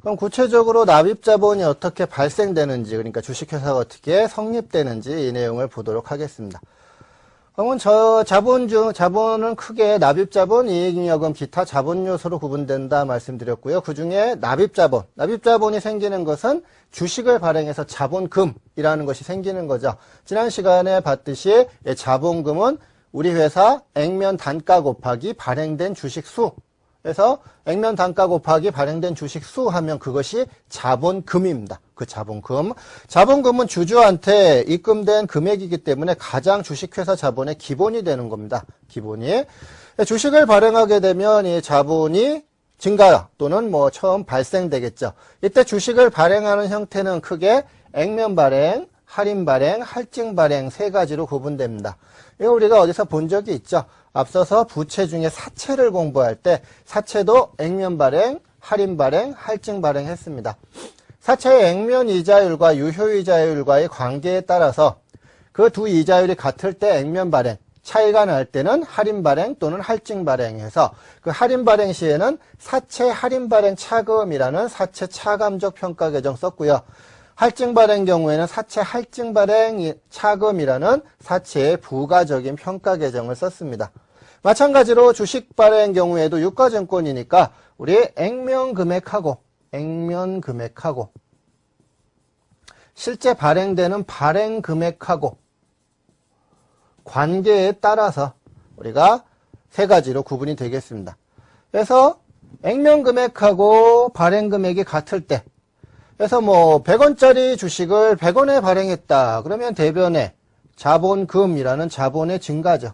그럼 구체적으로 납입자본이 어떻게 발생되는지, 그러니까 주식회사가 어떻게 성립되는지 이 내용을 보도록 하겠습니다. 그러면 자본은 크게 납입자본, 이익잉여금, 기타 자본 요소로 구분된다 말씀드렸고요. 그 중에 납입자본이 생기는 것은 주식을 발행해서 자본금이라는 것이 생기는 거죠. 지난 시간에 봤듯이 자본금은 우리 회사 액면 단가 곱하기 발행된 주식 수. 그래서 액면 단가 곱하기 발행된 주식 수 하면 그것이 자본금입니다. 그 자본금. 자본금은 주주한테 입금된 금액이기 때문에 가장 주식회사 자본의 기본이 되는 겁니다. 기본이. 주식을 발행하게 되면 이 자본이 증가 또는 뭐 처음 발생되겠죠. 이때 주식을 발행하는 형태는 크게 액면 발행, 할인 발행, 할증 발행 세 가지로 구분됩니다. 이거 우리가 어디서 본 적이 있죠. 앞서서 부채 중에 사채를 공부할 때 사채도 액면 발행, 할인 발행, 할증 발행 했습니다. 사채의 액면 이자율과 유효 이자율과의 관계에 따라서 그 두 이자율이 같을 때 액면 발행, 차이가 날 때는 할인 발행 또는 할증 발행해서 그 할인 발행 시에는 사채 할인 발행 차금이라는 사채 차감적 평가 계정 썼고요. 할증 발행 경우에는 사채 할증 발행 차금이라는 사채의 부가적인 평가 계정을 썼습니다. 마찬가지로 주식 발행 경우에도 유가증권이니까 우리 액면 금액하고 실제 발행되는 발행 금액하고 관계에 따라서 우리가 세 가지로 구분이 되겠습니다. 그래서 액면 금액하고 발행 금액이 같을 때, 그래서 뭐 100원짜리 주식을 100원에 발행했다. 그러면 대변에 자본금이라는 자본의 증가죠.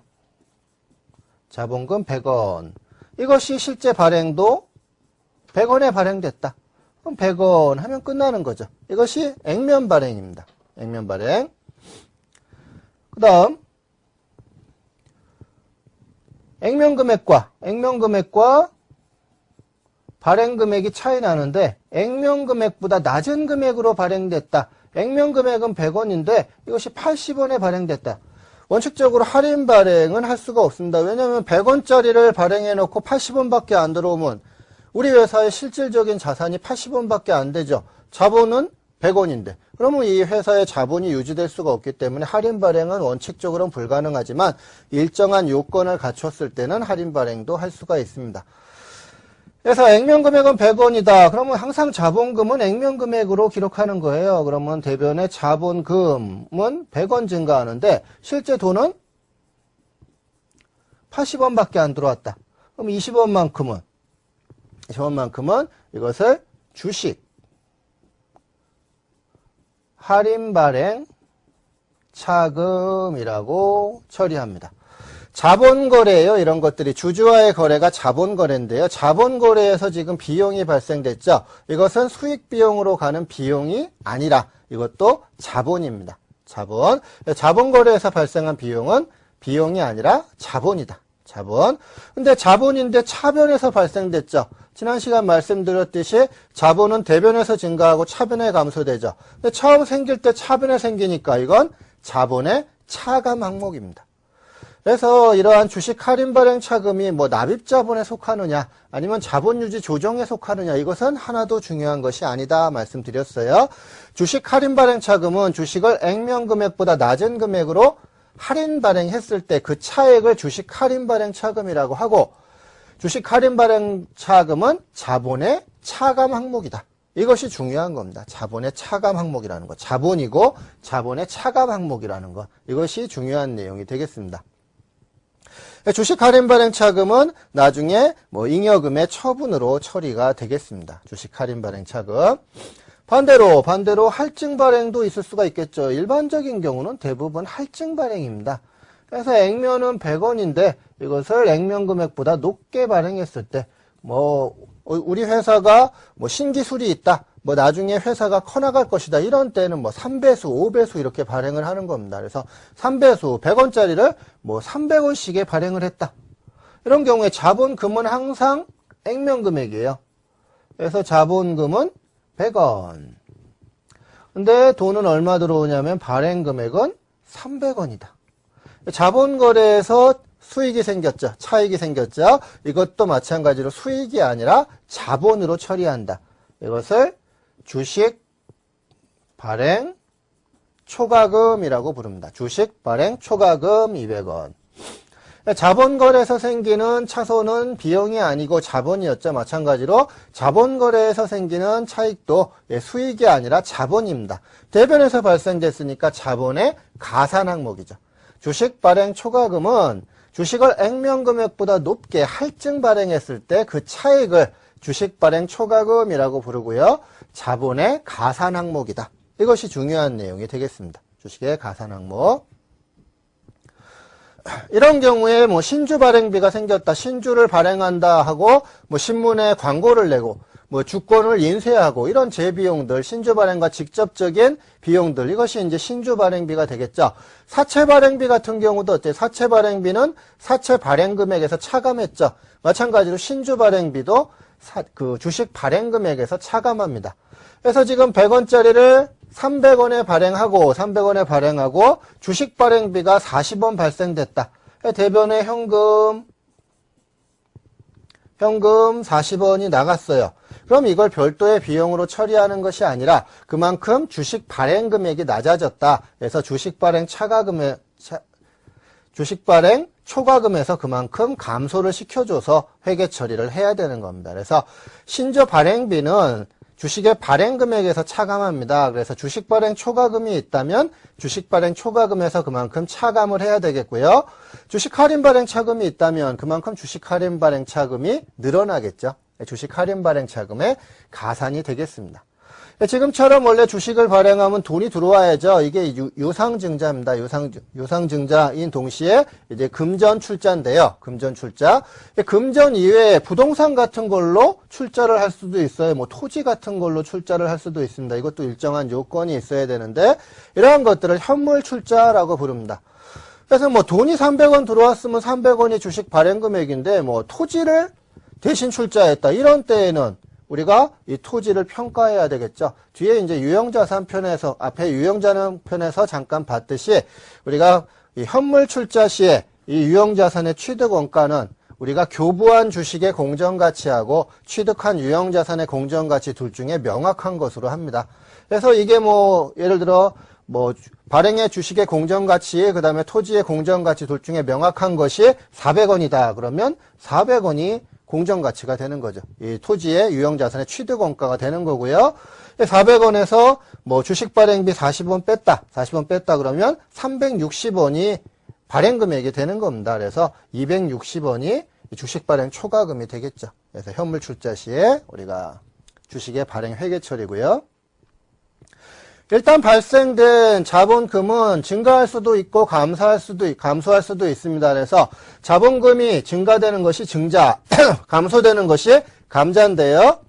자본금 100원. 이것이 실제 발행도 100원에 발행됐다. 그럼 100원 하면 끝나는 거죠. 이것이 액면 발행입니다. 액면 발행. 그 다음 액면 금액과 발행 금액이 차이 나는데 액면 금액보다 낮은 금액으로 발행됐다. 액면 금액은 100원인데 이것이 80원에 발행됐다. 원칙적으로 할인 발행은 할 수가 없습니다. 왜냐하면 100원짜리를 발행해 놓고 80원밖에 안 들어오면 우리 회사의 실질적인 자산이 80원밖에 안 되죠. 자본은 100원인데. 그러면 이 회사의 자본이 유지될 수가 없기 때문에 할인 발행은 원칙적으로는 불가능하지만 일정한 요건을 갖췄을 때는 할인 발행도 할 수가 있습니다. 그래서 액면 금액은 100원이다. 그러면 항상 자본금은 액면 금액으로 기록하는 거예요. 그러면 대변의 자본금은 100원 증가하는데 실제 돈은 80원밖에 안 들어왔다. 그럼 20원만큼은 이것을 주식 할인 발행 차금이라고 처리합니다. 자본거래예요. 이런 것들이 주주와의 거래가 자본거래인데요. 자본거래에서 지금 비용이 발생됐죠. 이것은 수익비용으로 가는 비용이 아니라 이것도 자본입니다. 자본거래에서 발생한 비용은 비용이 아니라 자본이다. 자본. 근데 자본인데 차변에서 발생됐죠. 지난 시간 말씀드렸듯이 자본은 대변에서 증가하고 차변에 감소되죠. 근데 처음 생길 때 차변에 생기니까 이건 자본의 차감 항목입니다. 그래서 이러한 주식 할인 발행 차금이 뭐 납입자본에 속하느냐 아니면 자본유지 조정에 속하느냐 이것은 하나도 중요한 것이 아니다 말씀드렸어요. 주식 할인 발행 차금은 주식을 액면 금액보다 낮은 금액으로 할인 발행했을 때 그 차액을 주식 할인 발행 차금이라고 하고 주식 할인 발행 차금은 자본의 차감 항목이다. 이것이 중요한 겁니다. 자본의 차감 항목이라는 것. 자본이고 자본의 차감 항목이라는 것. 이것이 중요한 내용이 되겠습니다. 주식 할인 발행 차금은 나중에 뭐 잉여금의 처분으로 처리가 되겠습니다. 주식 할인 발행 차금. 반대로 할증 발행도 있을 수가 있겠죠. 일반적인 경우는 대부분 할증 발행입니다. 그래서 액면은 100원인데 이것을 액면 금액보다 높게 발행했을 때 뭐 우리 회사가 뭐 신기술이 있다. 뭐 나중에 회사가 커나갈 것이다. 이런 때는 뭐 3배수, 5배수 이렇게 발행을 하는 겁니다. 그래서 3배수, 100원짜리를 뭐 300원씩에 발행을 했다. 이런 경우에 자본금은 항상 액면 금액이에요. 그래서 자본금은 100원. 근데 돈은 얼마 들어오냐면 발행 금액은 300원이다. 자본거래에서 수익이 생겼죠. 차익이 생겼죠. 이것도 마찬가지로 수익이 아니라 자본으로 처리한다. 이것을 주식 발행 초과금이라고 부릅니다. 주식 발행 초과금 200원. 자본거래에서 생기는 차손은 비용이 아니고 자본이었죠. 마찬가지로 자본거래에서 생기는 차익도 수익이 아니라 자본입니다. 대변에서 발생됐으니까 자본의 가산 항목이죠. 주식 발행 초과금은 주식을 액면금액보다 높게 할증 발행했을 때 그 차익을 주식 발행 초과금이라고 부르고요. 자본의 가산 항목이다. 이것이 중요한 내용이 되겠습니다. 주식의 가산 항목. 이런 경우에 뭐 신주 발행비가 생겼다, 신주를 발행한다 하고 뭐 신문에 광고를 내고 뭐 주권을 인쇄하고 이런 재비용들, 신주 발행과 직접적인 비용들, 이것이 이제 신주 발행비가 되겠죠. 사채 발행비 같은 경우도 어때요? 사채 발행비는 사채 발행 금액에서 차감했죠. 마찬가지로 신주 발행비도 그 주식 발행 금액에서 차감합니다. 그래서 지금 100원짜리를 300원에 발행하고 주식 발행비가 40원 발생됐다. 대변에 현금 40원이 나갔어요. 그럼 이걸 별도의 비용으로 처리하는 것이 아니라 그만큼 주식 발행 금액이 낮아졌다. 그래서 주식 발행 초과금에서 그만큼 감소를 시켜줘서 회계 처리를 해야 되는 겁니다. 그래서 신주 발행비는 주식의 발행 금액에서 차감합니다. 그래서 주식 발행 초과금이 있다면 주식 발행 초과금에서 그만큼 차감을 해야 되겠고요. 주식 할인 발행 차금이 있다면 그만큼 주식 할인 발행 차금이 늘어나겠죠. 주식 할인 발행 차금의 가산이 되겠습니다. 지금처럼 원래 주식을 발행하면 돈이 들어와야죠. 이게 유상증자입니다. 유상증자인 동시에 이제 금전 출자인데요. 금전 출자. 금전 이외에 부동산 같은 걸로 출자를 할 수도 있어요. 뭐 토지 같은 걸로 출자를 할 수도 있습니다. 이것도 일정한 요건이 있어야 되는데 이러한 것들을 현물 출자라고 부릅니다. 그래서 뭐 돈이 300원 들어왔으면 300원이 주식 발행 금액인데 뭐 토지를 대신 출자했다. 이런 때에는 우리가 이 토지를 평가해야 되겠죠. 뒤에 이제 유형자산 편에서, 앞에 유형자산 편에서 잠깐 봤듯이 우리가 이 현물 출자 시에 이 유형자산의 취득원가는 우리가 교부한 주식의 공정가치하고 취득한 유형자산의 공정가치 둘 중에 명확한 것으로 합니다. 그래서 이게 뭐, 예를 들어, 뭐, 발행의 주식의 공정가치, 그 다음에 토지의 공정가치 둘 중에 명확한 것이 400원이다. 그러면 400원이 공정가치가 되는 거죠. 이 토지의 유형자산의 취득원가가 되는 거고요. 400원에서 뭐 주식 발행비 40원 뺐다 그러면 360원이 발행금액이 되는 겁니다. 그래서 260원이 주식 발행 초과금이 되겠죠. 그래서 현물 출자 시에 우리가 주식의 발행 회계 처리고요. 일단 발생된 자본금은 증가할 수도 있고 감소할 수도 있습니다. 그래서 자본금이 증가되는 것이 증자, 감소되는 것이 감자인데요.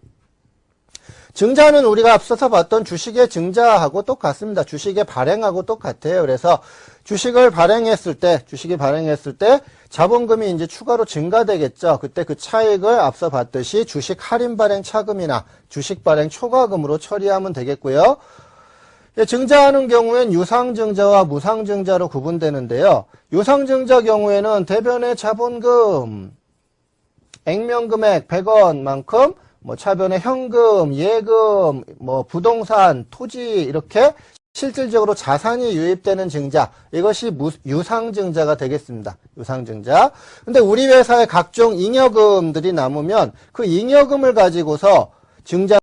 증자는 우리가 앞서서 봤던 주식의 증자하고 똑같습니다. 주식의 발행하고 똑같아요. 그래서 주식이 발행했을 때 자본금이 이제 추가로 증가되겠죠. 그때 그 차익을 앞서 봤듯이 주식 할인 발행 차금이나 주식 발행 초과금으로 처리하면 되겠고요. 증자하는 경우엔 유상증자와 무상증자로 구분되는데요. 유상증자 경우에는 대변의 자본금, 액면금액 100원만큼 뭐 차변의 현금, 예금, 뭐 부동산, 토지 이렇게 실질적으로 자산이 유입되는 증자, 이것이 유상증자가 되겠습니다. 유상증자. 근데 우리 회사의 각종 잉여금들이 남으면 그 잉여금을 가지고서 증자